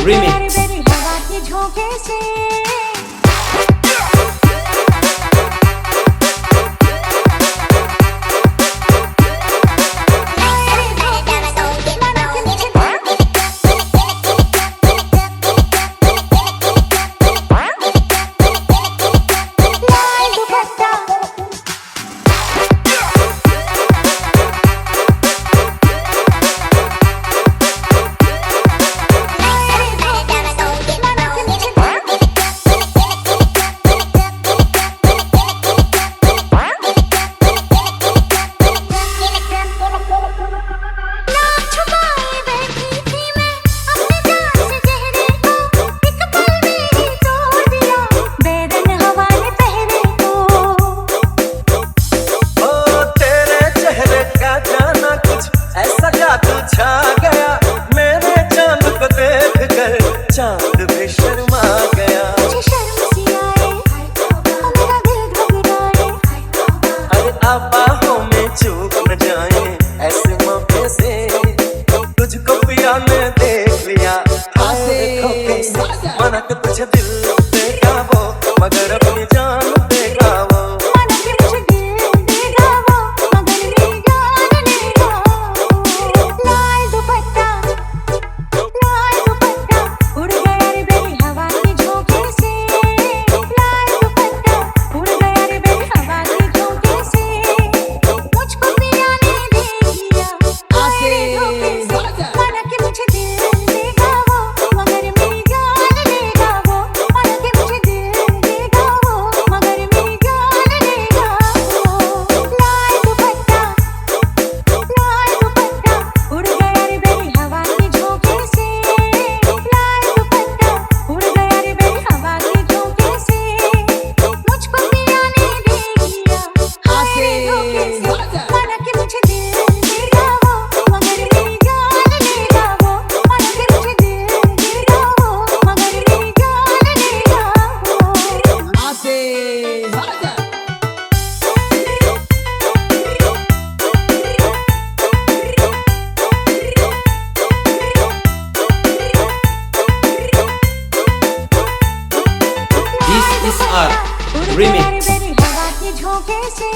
Remix. छा गया मेरे चांद को देख कर, चांद भी शर्मा गया। मुझे शर्म सी आए, मेरा दिल घबराए। अरे आप बाहों में चूक न जाए, ऐसे मौके से तुझको पिया ने देख लिया। मना के तुझे दिल देगा वो, मगर अपनी जान देगा वो। Remix. हवा के झोंके से